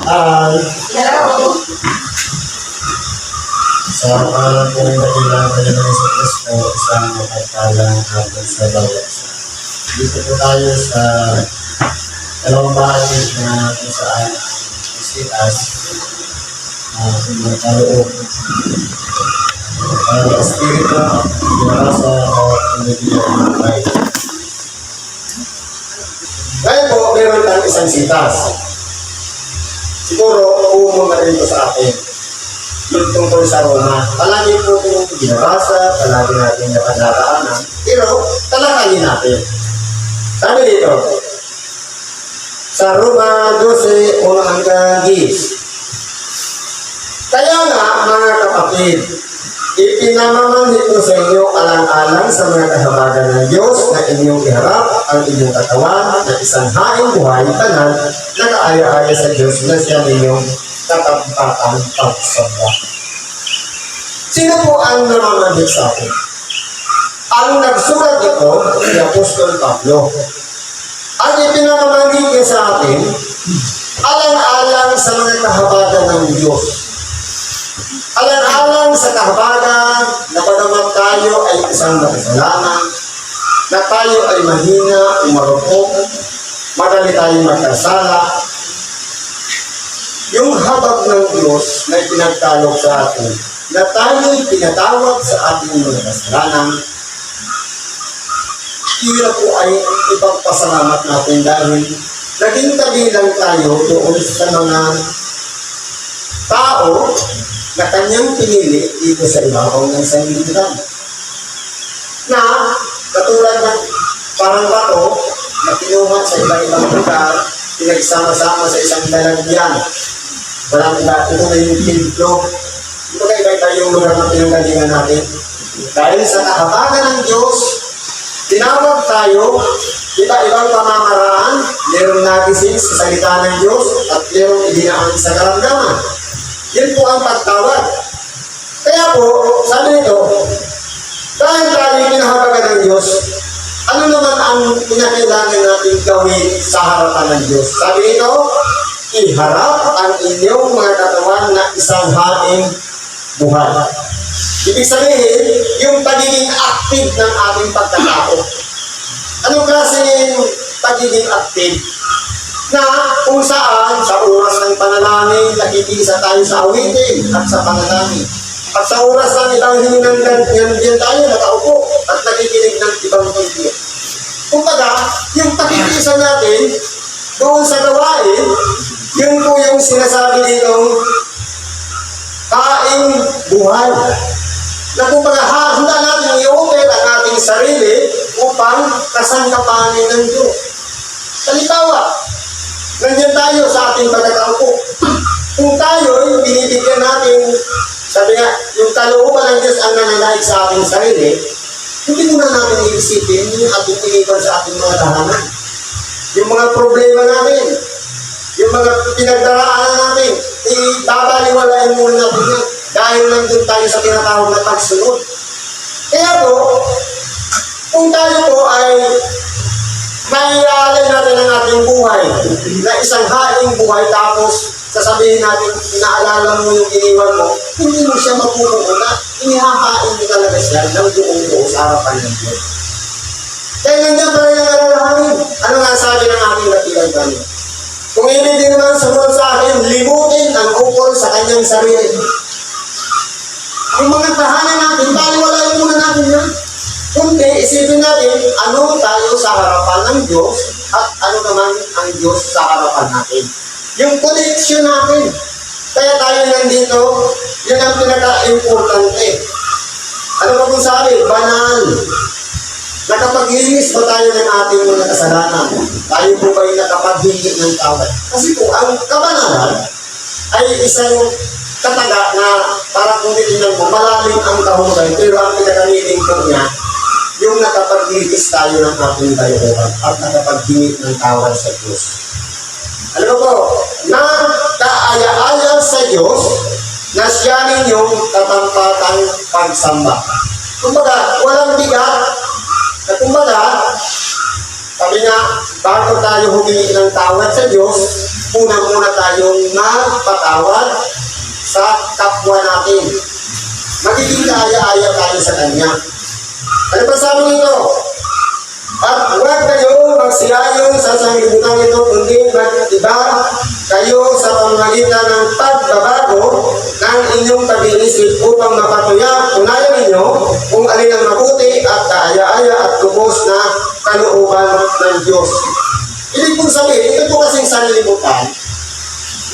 Hello. Sa pangalan po ng dakilang Panginoon sa Kristo, isang mapagpalang hapon sa bawat isa. Dito po tayo sa dalawang bahagi na kung saan ang isitas magkaloob espiritu, ginarasa o pinagbilang ng buhay. Ngayon po, meron tayong isang sitas. Siguro, umo na rin ito sa atin. Yung tungkol sa Roma. Palagi po itong ginabasa, palagi natin napadaraanan. Pero, talakayin natin. Sabi dito, sa Roma 12, 1 hanggang 10. Kaya nga, mga kapatid, ipinamamanhid ko sa inyo alang-alang sa mga kahabagan ng Diyos na inyong iharap ang inyong katawan na isang haing buhay tanan na kaaya-aya sa Diyos na siya ninyong katampatang pagsamba. Sino po ang namamanhid sa atin? Ang nagsulat ito, si Apostol Pablo. Ang ipinamamanhid niya sa atin, alang-alang sa mga kahabagan ng Diyos. Alang-alang sa kahabagan na pagdaman tayo ay isang makasalanan, na tayo ay mahina, umarupok, madali tayong magkasala. Yung habag ng Diyos na ipinagkalog sa atin, na tayo'y pinatawag sa ating mga kasalanan, tira po ay ipagpasalamat natin dahil naging kabilang tayo doon sa mga tao na kanyang pinili dito sa ibabaw ng sanlibutan. Na, katulad ng parang bato na pinuhat sa iba-ibang lugar, pinagsama-sama sa isang lalagyan. Walang iba, ito na yung templo. Ito na iba-iba yung lugar na pinanggalingan natin. Dahil sa kahabagan ng Diyos, tinawag tayo, iba-ibang pamamaraan, mayroong nagising sa salita ng Diyos at mayroong idinaan sa karamdaman. Yan po ang pagtawag. Kaya po, sabi nito, dahil tayo pinahabagan ng Diyos, ano naman ang pinakailangan natin gawin sa harapan ng Diyos? Sabi nito, iharap ang inyong mga katawan na isang haing buhay. Ibig sabihin, yung pagiging active ng ating pagkatao. Anong klase yung pagiging active? Na kung saan, sa oras ng panalangin, nakikisa tayo sa awitin at sa panalangin. At sa oras ng ibang hiningan, yan tayo nakaupo at nakikinig ng ibang video. Kumbaga, yung pakikisa natin doon sa gawain, yun po yung sinasabi ditong haing buhay. Na kumbaga, handa natin i-open ang ating sarili upang kasangkapanin ng Diyos. Halimbawa, nandiyan tayo sa ating pagkakaupo. Kung tayo, binibigyan natin, sabi nga, yung kalooban ng Diyos ang nananaig sa ating sarili, hindi muna natin iisipin yung ating iniwan sa ating mga tahanan. Yung mga problema natin, yung mga pinagdaraanan natin, babaliwalain muna natin yan dahil nandun tayo sa tinatawag na pagsunod. Kaya po, kung tayo po ay maiaalay natin ang ating buhay na isang haing buhay tapos sasabihin natin, naalala mo yung iniwan mo, hindi mo siya mapupunta, inihahain mo talaga siya ng buong sa harapan ng Diyos. Kaya nandiyan pa rin ang alalahanin. Ano nga sabi ng ating napilang kanya? Kung hindi din naman sumunod sa akin, limutin ang ukol sa kanyang sarili. Yung mga tahanan natin, baliwalain muna natin yan. Kundi, isipin natin, ano tayo sa harapan ng Diyos at ano naman ang Diyos sa harapan natin. Yung connection natin. Kaya tayo nandito, yun ang pinaka-importante. Ano ba kung sabi? Banal. Nakapaglinis ba tayo ng ating mga kasalanan? Tayo po ba'y nakapaghingi ng tawad? Kasi po, ang kabanalan ay isang kataga na parang kung titignan mo, malalim ang kahulugan, pero ang pinakamiling po niya, yung nakapaglitis tayo ng ating kayuhan at nakapaghingi ng tawad sa Diyos. Ano po? Na kaaya-aya sa Diyos na siya ninyong katampatang pagsamba. Kumbaga, walang bigat. Na kumbaga, sabi nga, bago tayo humingi ng tawad sa Diyos, muna tayong magpatawad sa kapwa natin. Magiging kaaya-aya tayo sa Kanya. Ano pa sabi nito? At huwag kayo magsilayon sa sanglibutan ito, kundi mag-iba kayo sa pamamagitan ng pagbabago ng inyong pag-iisip upang mapatunayan ninyo kung alin ang mabuti at kaaya-aya at lubos na kalooban ng Diyos. Ibig kong sabihin, ito po kasing sanlibutan,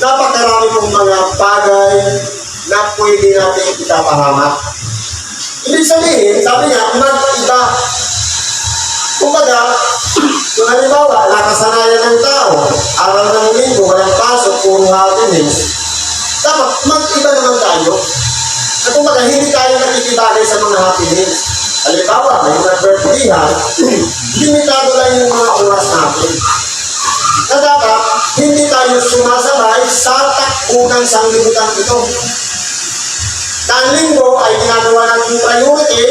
napakarami pong mga bagay na pwede natin itapahamak. Ibig sabihin, sabi niya, mag-iba. Kumbaga, kung halimbawa, nakasanayan ng tao, araw ng linggo, walang pasok, puro happiness, dapat mag-iba naman tayo. At kumbaga, hindi tayo nakikibagay sa mga happiness. Halimbawa, may mga birthdayhan, limitado lang yung mga oras natin. Na dapat, hindi tayo sumasabay sa takbunan sanglibutan ito. Na ang linggo ay ginagawa natin priority.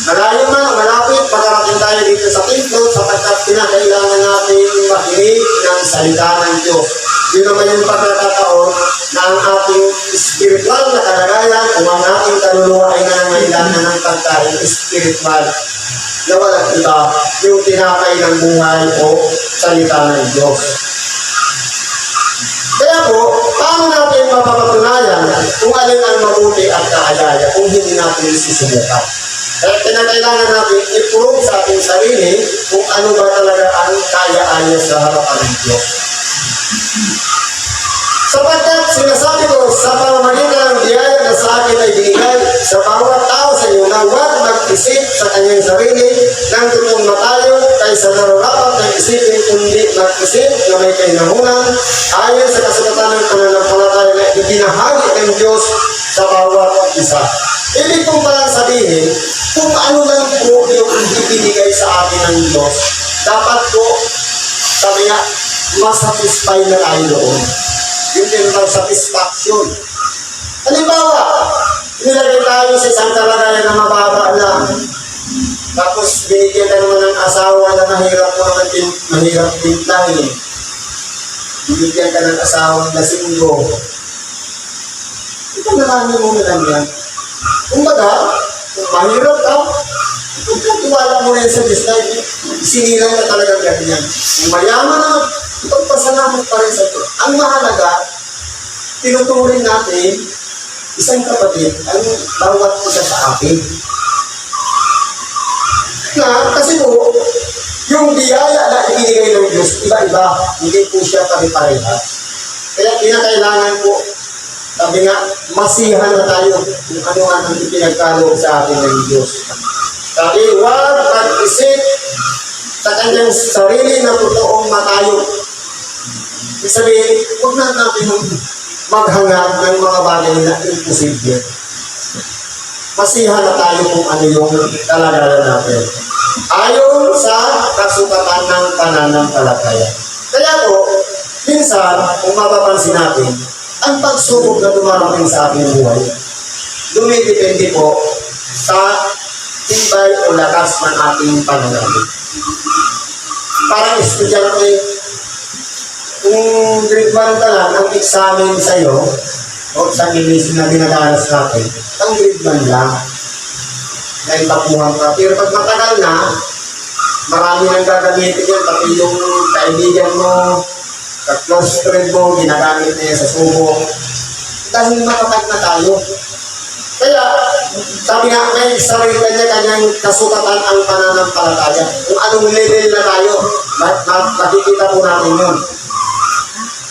Malayo man o malapit, pagkarating tayo dito sa templo sapagkat kinakailangan natin makinig ng salita ng Diyos. Yun naman yung pagkakataon na ang ating spiritual na kalagayan o ang ating kaluluwa ay nangangailangan ng pagkain spiritual na walang iba yung tinapay ng buhay o salita ng Diyos. Kaya po, paano natin mapapatunayan kung alin ang mabuti at kaaya kung hindi natin susubukan? Kaya kinakailangan natin i-prove sa ating sarili kung ano ba talaga ang kaya-aya sa harapan ng Diyos. Sapagkat sinasabi ko sa pamamagitan ng biyaya na sa akin ay binigay sa bawat tao sa inyo na huwag mag-isip sa kanyang sarili ng totoong matayo kaysa nararapat ng isipin kundi mag-isip na may kainahunan ayon sa kasulatan ng pananampalataya na ibinahagi ng Diyos sa bawat isa. Ibig kong palang sabihin, kung ano lang po yung ibinigay sa atin ng Diyos, dapat po, sabi nga, masatisfy na tayo doon. Yung tinatawag satisfaction. Halimbawa, nilagay tayo sa isang kalagayan na mababa lang. Tapos binigyan ka naman ng asawa na mahirap mo naman mahirap tintahin. Binigyan ka ng asawa na singgo. Ito marami mo na lang yan. Kumbaga, kung mahirap ka, kung tiwala mo na yan sa Diyos na sinilang na talagang ganyan. Kung mayaman naman, pagpasalamat pa rin sa ito. Ang mahalaga, tinuturing natin isang kapatid ang bawat isa sa akin. Na, kasi po, yung biyaya na ibinigay ng Diyos, iba-iba, hindi po siya pare-pareha. Kaya kinakailangan po, sabi nga, masihan na tayo kung ano ang ipinagkaloob sa atin ng Diyos. Sabi, huwag mag-isip sa kanyang sarili na totoong matayo. Ibig sabihin, huwag na natin maghangad ng mga bagay na imposible. Masihan na tayo kung ano yung kalagayan natin. Ayon sa kasukatan ng pananampalataya. Kaya po, minsan, kung mapapansin natin, ang pagsubok na dumarating sa ating buhay, dumidepende po sa tibay o lakas ng ating pananalig. Parang estudyante, kung grade 1 ka lang, ang examen sa'yo, o sa English na dinadanas natin, ang grade 1 lang, dahil tapuhan ka. Pero pag matagal na, marami nang gagamitin yan, pati yung kaibigan mo, ka-close friend mo, ginagamit niya sa subok. Dahil makapag na tayo. Kaya, sabi nga, may sarili niya kanyang kasukatan ang pananampalataya. Kung anong level na tayo, makikita po natin yun.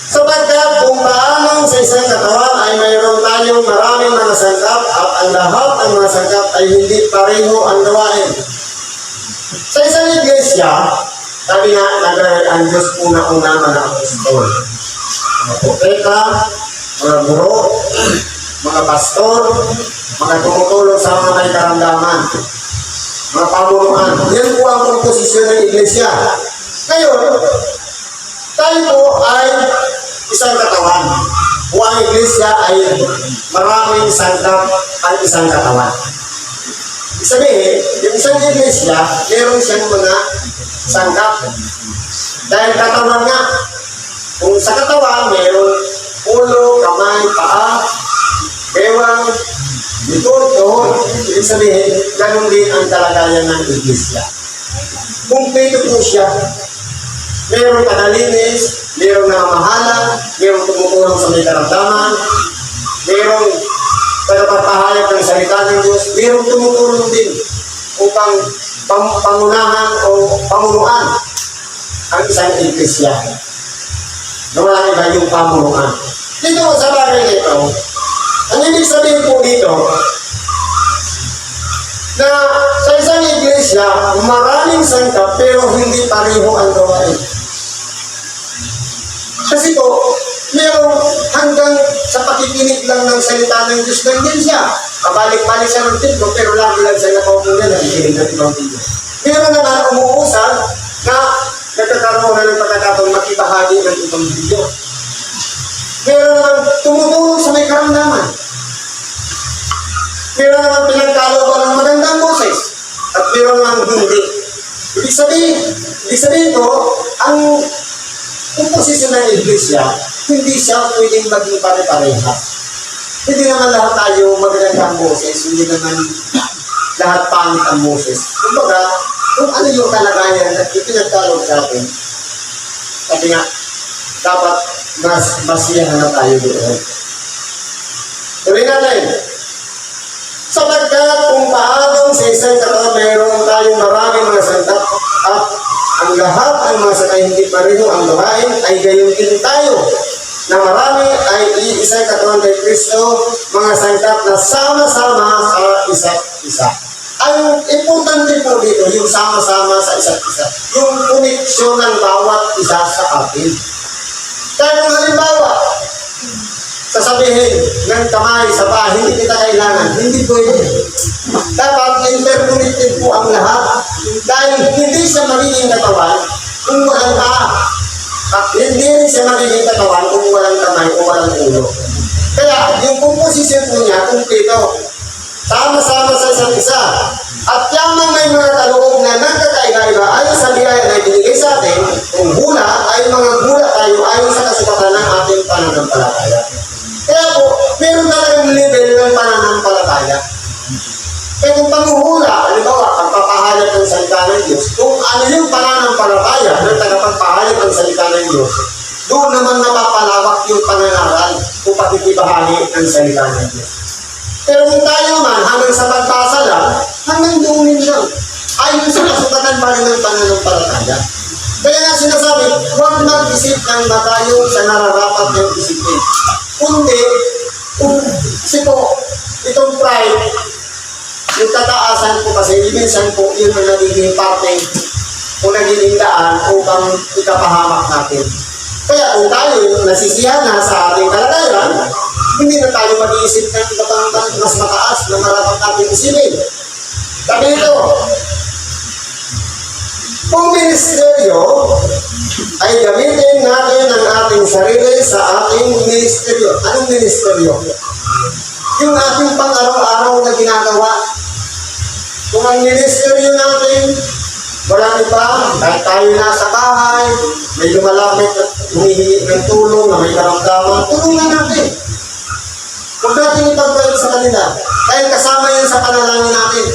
Sapagkat kung paano sa isang katawan ay mayroon tayong maraming mga sangkap at ang lahat ng mga sangkap ay hindi pareho ang gawain. Sa isang iglesia, sabi nga, nagray ang Diyos una-una mga apostol. Mga propeta, mga guro, mga pastor, mga tumutulong sa mga may karamdaman, mga pamunuan. Yan po ang komposisyon ng iglesia. Ngayon, tayo po ay isang katawan. O ang iglesia ay maraming sangkap ang isang katawan. Ibig sabihin, yung isang iglesia, meron siyang mga sangkap. Dahil katawan nga, kung sa katawan, meron ulo, doon, ibig sabihin, ganun din ang kalagayan ng iglesia. Kumpleto po siya. Mayroong panalinis, mayroong namamahala, mayroong tumutulong sa may karamdaman, mayroong pagpapahayag ng salita ng Diyos, mayroong tumutulong din upang pangunahan o pamunuan ang isang iglesia. Na wala iba yung pamunuan. Dito sa bagay nito, ang ibig sabihin po dito, na sa isang iglesia, maraming sangkap pero hindi pareho ang gawain. Kasi po, merong hanggang sa pakikinig lang ng salita ng Diyos ng iglesia. Pabalik-balik siya ng templo pero lagi lang siya nakaupo na nakikinig ng ibang video. Meron naman umuusad na nagkakaroon na ng pagkakataon makibahagi ng ibang video. Meron naman tumutulong sa may karamdaman. Meron naman pinagkalooban ng magandang boses. At meron naman hindi. Ibig sabihin ko, ang komposisyon ng iglesia, hindi siya pwedeng maging pare-pareha. Hindi naman lahat tayo magandang boses, hindi naman lahat pangit ang boses. Kumbaga, kung ano yung kalagayan at ipinagkaloob sa atin, sabi nga, dapat mas basiyahan na tayo doon. Tuloy natin. Sapagkat kung paanong sa isang katawan mayroon tayong maraming mga sangkap at ang lahat ng mga sakay hindi pareho ang gawain ay gayon din tayo na marami ay iisang katawan kay Kristo, mga sangkap na sama-sama sa isa't isa. Ang importante po dito, yung sama-sama sa isa't isa, yung koneksyon ng bawat isa sa atin. Kaya kung halimbawa, sasabihin ng kamay sa paa, hindi kita kailangan, hindi pwede. Dapat interconnected po ang lahat dahil hindi siya magiging katawan kung walang paa. At hindi rin siya magiging katawan kung walang kamay o walang ulo. Kaya yung komposisyon po niya, kumpleto. Sama-sama sa isa't isa. At yamang may mga kaloob na nagkakaiba-iba ayon sa biyaya na ibinigay sa atin, kung hula ay mga hula tayo ayon sa kasipatan ng ating pananampalataya. Kaya po, meron talagang level ng pananampalataya. Kaya kung panghuhula, halimbawa, pagpapahayag ng salita ng Diyos, kung ano yung pananampalataya ng tagapagpahayag ng salita ng Diyos, doon naman napapalawak yung pananaral kung pakikibahagi ng salita ng Diyos. Pero kung tayo naman, hanggang sa pagbasa lang, hanggang doon lang. Ayon sa kasukatan pa rin ng pananampalataya. Kaya nga sinasabi, huwag mag-isip ng matayo sa nararapat ng isipin. Kundi, kasi po, itong pride, yung tataasan po kasi, minsan po, yun ang nagiging parte o nagiging daan upang ikapahamak natin. Kaya kung tayo nasisiyahan na sa ating kalagayan, hindi na tayo mag-iisip ng iba pang mas mataas na marapat natin isipin. Sabi ito, kung ministeryo ay gamitin natin ang ating sarili sa ating ministeryo. Anong ministeryo? Yung ating pang-araw-araw na ginagawa. Kung ang ministeryo natin, wala iba, kahit tayo nasa bahay, may lumalapit at humihingi ng tulong na may karamdaman, tulungan natin. Huwag natin ipagpalit sa kanila. Dahil kasama yan sa panalangin natin.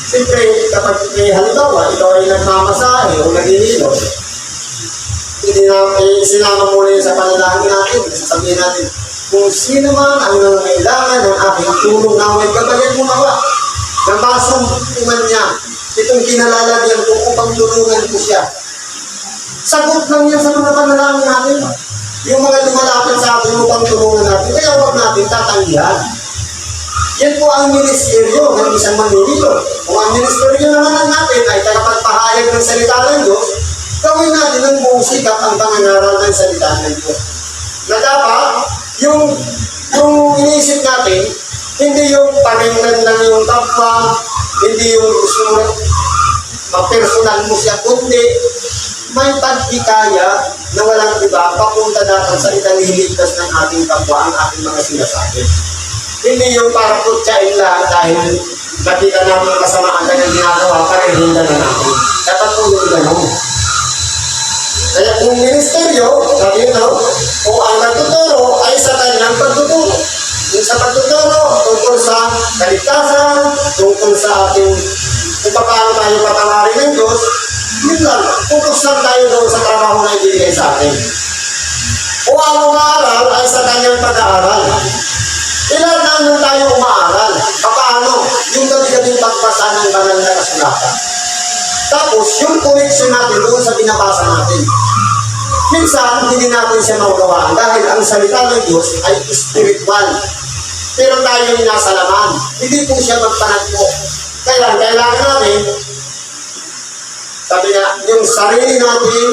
Siyempre, kapag halimbawa, ikaw ay nagmamasahe o naghihilot, sinama muna yun sa panalangin natin. Sasabihin natin, kung sino man ang nangangailangan ng aking tulong na may gabayan mo nawa, nabasong man niya, itong kinalalagyan ko upang tulungan ko siya. Sagot lang yan sa mga panalangin natin. Yung mga lumalapit sa atin upang tulungan natin, kaya huwag natin tatanggihan. Yan po ang ministeryo ng isang manlilito. Kung ang ministeryo naman natin ay tagapagpahayag ng salita ng Diyos, gawin natin ng buong sikap ang pangangaral ng salita ng Diyos. Na dapat, yung iniisip natin, hindi yung paningnan lang yung kapwa, hindi yung gusto mapersonal mo siya, kundi may pagkikaya na walang iba, papunta natin sa ikaliligtas ng ating kapwa, ang ating mga sinasabi. Hindi yung para putsain lang dahil nakita namin kasamaan ka ng ginagawa, parehin na natin. Dapat po yung gano'n. Kaya kung ministeryo, sabi nyo, kung ang nagtuturo ay sa kanyang pagtuturo. Yung sa pagtuturo, tungkol sa tungkol sa ating kung paano tayo patawarin ng Diyos, yun lang, focus lang tayo doon sa trabaho na ibigay sa atin. Kung ang umaaral ay sa kanyang pag-aaral. Ilan naman tayo umaaral? Paano? Yung gabi-gabing pagbasa ng banal na kasulatan. Tapos, yung connection natin doon sa binabasa natin. Minsan, hindi natin siya magawaan dahil ang salita ng Diyos ay spiritual. Pero tayo yung nasa laman. Hindi po siya magpanagpo. Kaya, kailangan natin, sabi nga, yung sarili natin,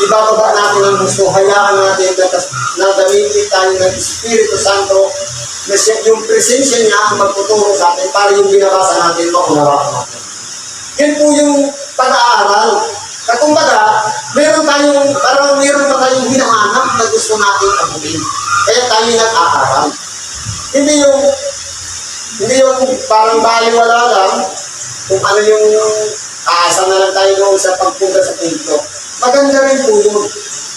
ibababa natin ang gusto, hayaan natin na gamitin tayo ng Espiritu Santo, na yung presensya niya ang magtuturo sa atin para yung binabasa natin, maunawaan natin. Yan po yung pag-aaral. Kumbaga, meron pa tayong hinahanap na gusto natin abutin. Kaya tayo nag-aaral. Hindi yung parang baliwala lang kung ano yung aasa na lang tayo doon sa pagpunta sa templo. Maganda rin po yun.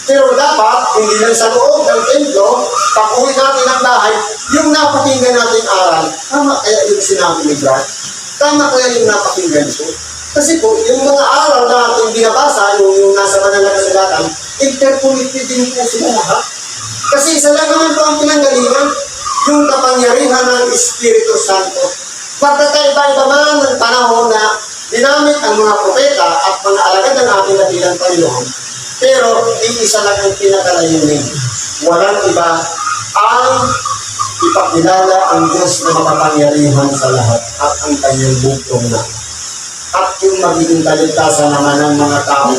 Pero dapat, hindi lang sa loob ng templo, pag-uwi natin ang bahay, yung napakinggan natin aral, tama kaya yung sinabi ni Brad? Tama kaya yung napakinggan ko? Kasi po, yung mga aral na ating binabasa, yung nasa banal na kasulatan, interconnected din po sila lahat. Kasi isa lang naman po ang pinanggalingan, yung kapangyarihan ng Espiritu Santo. Magkakaiba-iba man ng panahon na dinamit ang mga propeta at mga alagad ng ating dakilang Panginoon. Pero, isa lang ang pinakalayunin. Walang iba ang ipakilala ang Diyos na makapangyarihan sa lahat at ang kanyang bugtong na. At yung magiging kaligtasan naman ng mga tao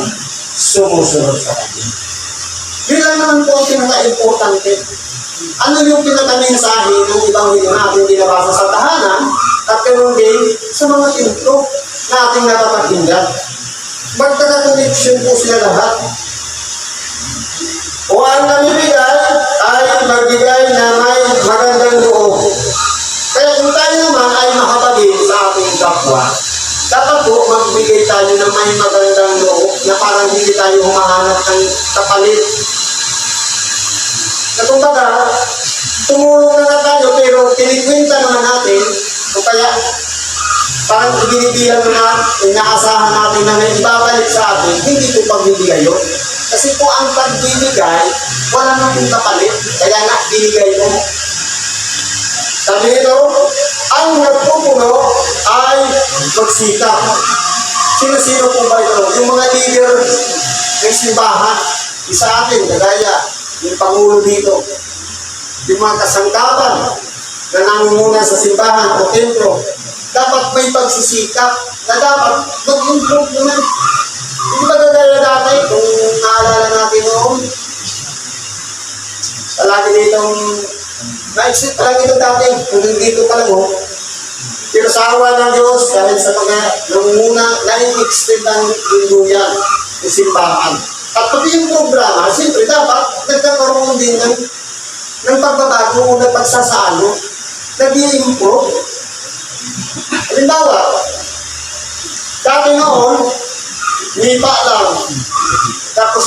sumusunod sa kanya. Yun lang naman po ang pinaka-importante. Ano yung pinaka-mensahe ng ibang video natin binabasa sa tahanan at ganun din sa mga templo na ating napapakinggan. Magkaka-connection po sila lahat. O ang namibigay ay magbigay na may magandang loob. Kaya kung tayo naman ay makabagay sa ating kapwa, dapat po magbigay tayo ng may magandang loob na parang hindi tayo humahanap ng kapalit. Na kumbaga, tumulong na tayo pero kinikwenta naman natin o kaya parang ibinibilang na inaasahan natin na may ibabalik sa atin, hindi po pagbibigay yun. Kasi po ang pagbibigay, wala nang kapalit. Kaya nga, binigay mo. Sabi nito, ang nagpupuno ay magsikap. Sino-sino po ba ito? Yung mga leader ng simbahan, isa atin, kagaya, yung Pangulo dito, yung mga kasangkapan na nangunguna sa simbahan o templo, dapat may pagsisikap na dapat mag-improve naman. Hindi ba gagaya dati kung naalala natin noon? Palagi ditong na-exit pa lang ito dati, kung dito pa lang mo. Pero sa awa ng Diyos, dahil sa mga nangunguna, na-extend ang lingguyan, yung simbahan. At pati yung programa, siyempre dapat nagkakaroon din ng pagbabago o ng pagsasalo, nag-i-improve. Halimbawa, dati noon, nipa lang, tapos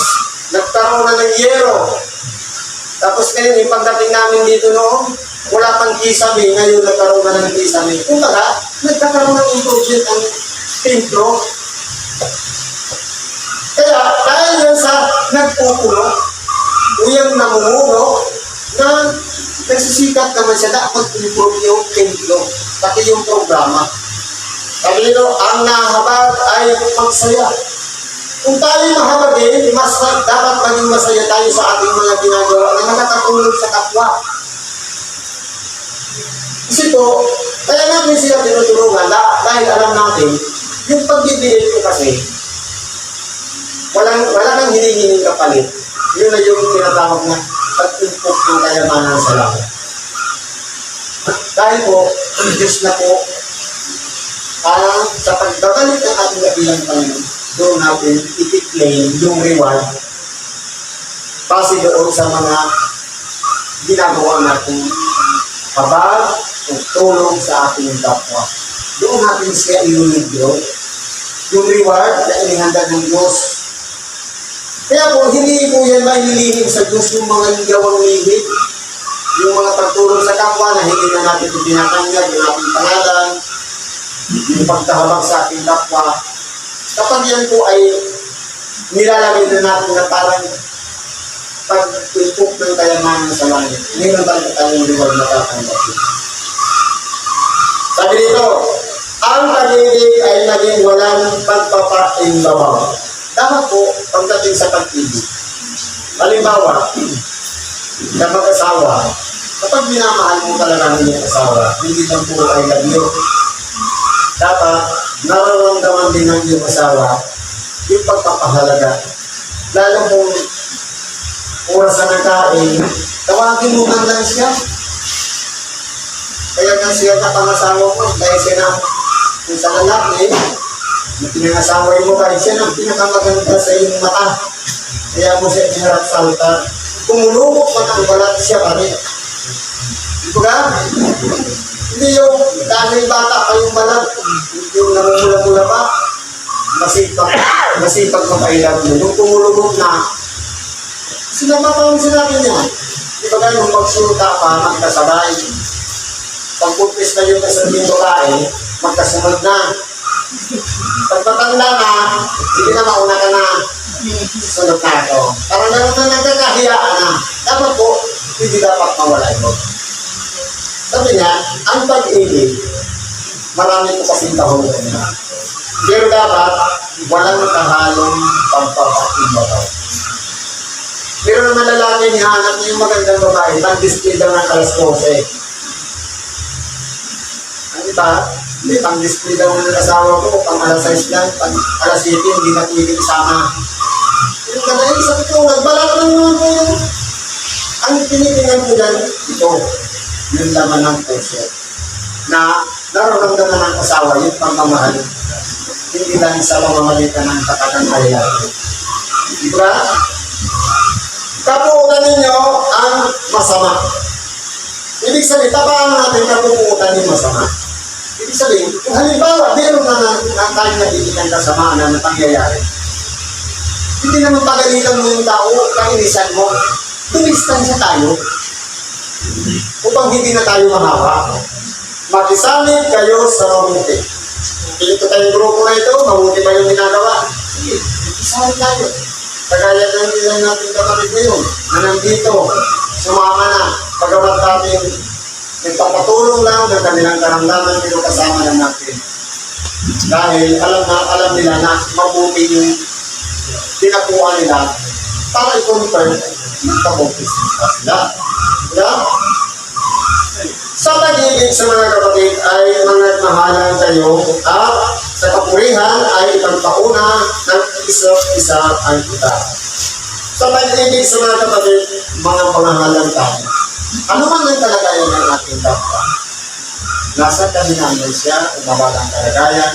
nagkaroon na ng yero. Tapos ngayon, yung pagdating namin dito noon, wala pang kisame, ngayon nagkaroon na ng kisame. Kung baga, nagkakaroon ng improvement ang templo. Kaya, dahil yan sa nagpupuno, o yung namumuno, na nagsisikap naman siya, dapat improve yung templo, pati yung programa. Sabi nito, ang nahabag ay magsaya. Kung tayo mahabagin, mas dapat maging masaya tayo sa ating mga ginagawa na nakakatulong sa kapwa. Kasi po, kaya natin sila tinutulungan dahil alam natin, yung pagbibigay ko kasi, wala nang hinihiling kapalit. Yun na yung tinatawag na pag-impok ng kayamanan sa lahat. Dahil po, ang Diyos na po, sa pagbabalik ng ating kabilang Panginoon, doon natin i-claim yung reward base doon sa mga ginagawa natin habag o tulong sa ating kapwa. Doon natin siya ilulidyo yung reward na inihanda ng Diyos. Kaya po, hindi po yan mahilihim sa Diyos yung mga gawang lihim, yung mga pagtulong sa kapwa na hindi na natin ito tinatanggap, yung ating pangalan, yung pagkahabag sa ating kapwa. Kapag yan po ay nilalagay na natin na parang pag-ipok ng kayamanan sa langit, hindi na talaga tayong reward na tatanggapin. Sabi dito, ang pag-ibig ay naging walang pagpapaimbabaw. Tama po, pagdating sa pag-ibig. Halimbawa, sa mag-asawa, kapag minamahal mo talaga ng iyong asawa, hindi lang po ay love you. Dapat, nararamdaman din ng iyong asawa yung pagpapahalaga. Lalo kung oras na nagkain, tawagin mo man lang siya. Kaya nga siya kapangasawa mo, dahil siya na kung sa lalaki, na pinangasawa mo kahit siya na pinakamaganda sa iyong mata. Kaya mo siya iharap sa altar. Kung lumok man ang balat, siya pa rin. Ito ka? Hindi yung dahil bata pa yung balat, yung namumula-mula pa, masipag mapailag mo. Yung tumulubog na, sinapapawang sinabi niya. Di ba ganun, magsuta pa, magkasabay. Pag-pupis na yung kasabing babae, magkasunod na. Pag matanda na, sige na, mauna ka na. Sunod na ito. Parang gano'n na nagkakahiyaan na. Dapat po, hindi dapat mawala ito. Sabi niya, ang pag-ibig, marami po kasing kahulugan na. Pero dapat, walang kahalong pagpapakimbabaw. Pero naman lalaki niya, hanap niya yung magandang babae, pang-display daw ng alas 12. Ano ba? Hindi, pang-display daw ng asawa ko, pang alas 6 lang, pang alas 7, hindi natigil sama. Yung gano'n, sabi ko, nagbalat lang naman ko yun. Ang tinitingnan ko dyan, ito, yung laman ng puso, na nararamdaman ng asawa yung pagmamahal, hindi lang sa pamamalitan ng katatanghayan. Di ba? Kapuutan ninyo ang masama. Ibig sabihin, tapaan natin kapuutan yung masama. Ibig sabihin, kung halimbawa, meron na tayong nagiging kasamaan na pangyayari, hindi naman pagalitan mo yung tao, kainisan mo, dumistansya tayo. Upang hindi na tayo mahawa. Makisanib kayo sa mabuti. Ito tayong grupo na ito, mabuti pa yung ginagawa. Sige, makisanib tayo. Kagaya ng ilang natin kapatid ngayon, na nandito, sumama na, pagkamat natin, nagpapatulong lang ng kanilang karamdaman, pero kasama na natin. Dahil alam nila na mabuti yung tinakuha nila para i-confirm magpabautis sila. Diba? Sa pag-ibig sa mga kapatid ay managmahalan kayo at sa kapurihan ay ipagpauna ng isa't isa ang kita. Sa pag-ibig sa mga kapatid, mga pangahalan tayo. Ano man ang kalagayan ng ating kapwa? Nasa kahinangan siya, umabalang kalagayan,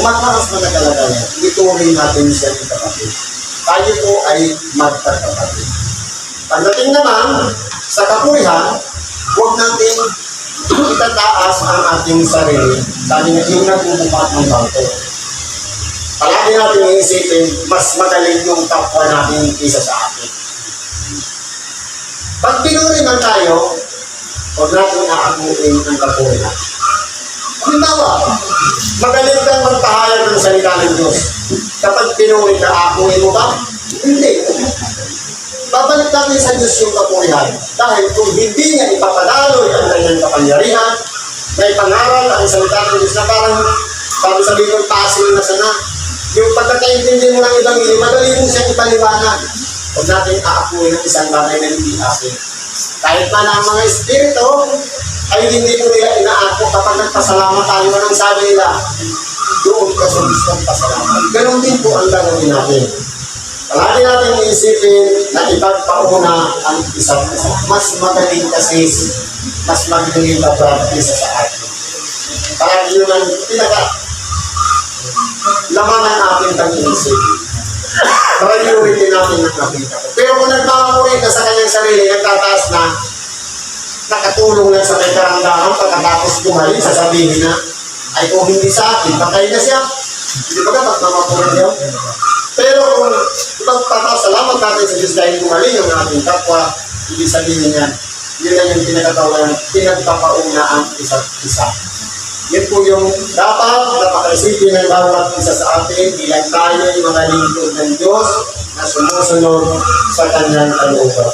umataas man ang kalagayan, ituloy natin siya ng kapatid. Tayo po ay magkakapatid. Pagdating naman sa kapurihan, huwag natin itataas ang ating sarili. Sabi nga, yung nagbubukat ng bangko. Palagi natin iisipin, mas magaling yung kapwa natin isa sa atin. Pag pinuri man tayo, huwag natin aakuin ang kapurihan. Halimbawa, magaling kang magpahayag ng salita ng Diyos. Kapag pinuri ka, aakuin mo ba? Hindi. Babalik natin sa Diyos yung kapurihan. Dahil kung hindi niya ipapadaloy ang kanyang kapangyarihan, may pangaral ang salita ng Diyos na parang sabi ko, pasil na sana. Yung pagkakaintindi mo ng ibang ili, madali mo siyang ipaliwanag. Huwag natin aakuin ng isang bagay na hindi asin. Kahit pa na ang mga espiritu, ay hindi ko nila inaako kapag nagpasalamat tayo ng sabi nila. Doon ka sa gustong pasalamat. Ganon din po ang gagawin natin. Palagi natin iisipin na ipagpauna ang isa't isa. Mas magaling kasi, mas magaling na practice sa atin. Palagi yun ang laman ng ating pag-iisip. Priority natin ang nakita ko. Pero kung nagmamuri ka sa kanyang sarili, nagtataas na, nakatulong lang sa may karamdaman, pagkatapos gumaling, sasabihin na, ay kung hindi sa akin, patay na siya. Hindi ba ka pagmamapuri niyo? Pero kung ipagpapasalamat natin sa Diyos dahil gumaling ang ating kapwa, ibig sabihin niya, yun lang yung pinagpapauna ang isa't isa. Yan po yung dapat napakaisipin ng bawat isa sa atin bilang tayo yung mga lingkod ng Diyos na sumusunod sa kanyang kalooban.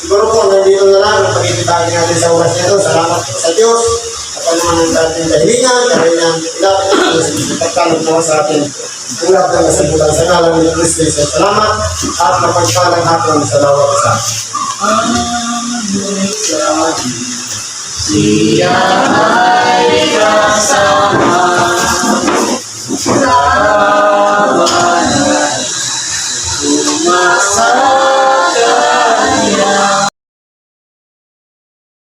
Siguro po, nandito na lang ang pagkikitahin natin sa oras nito. Salamat po sa Diyos. At ano man ang dating kahilingan, kahilingan, ilapit natin sa pagkalog na sa atin. Tulad ng kasabutan sa ngalan ni Kristo. Salamat at mapagpalang hapon sa bawat isa. Siya ay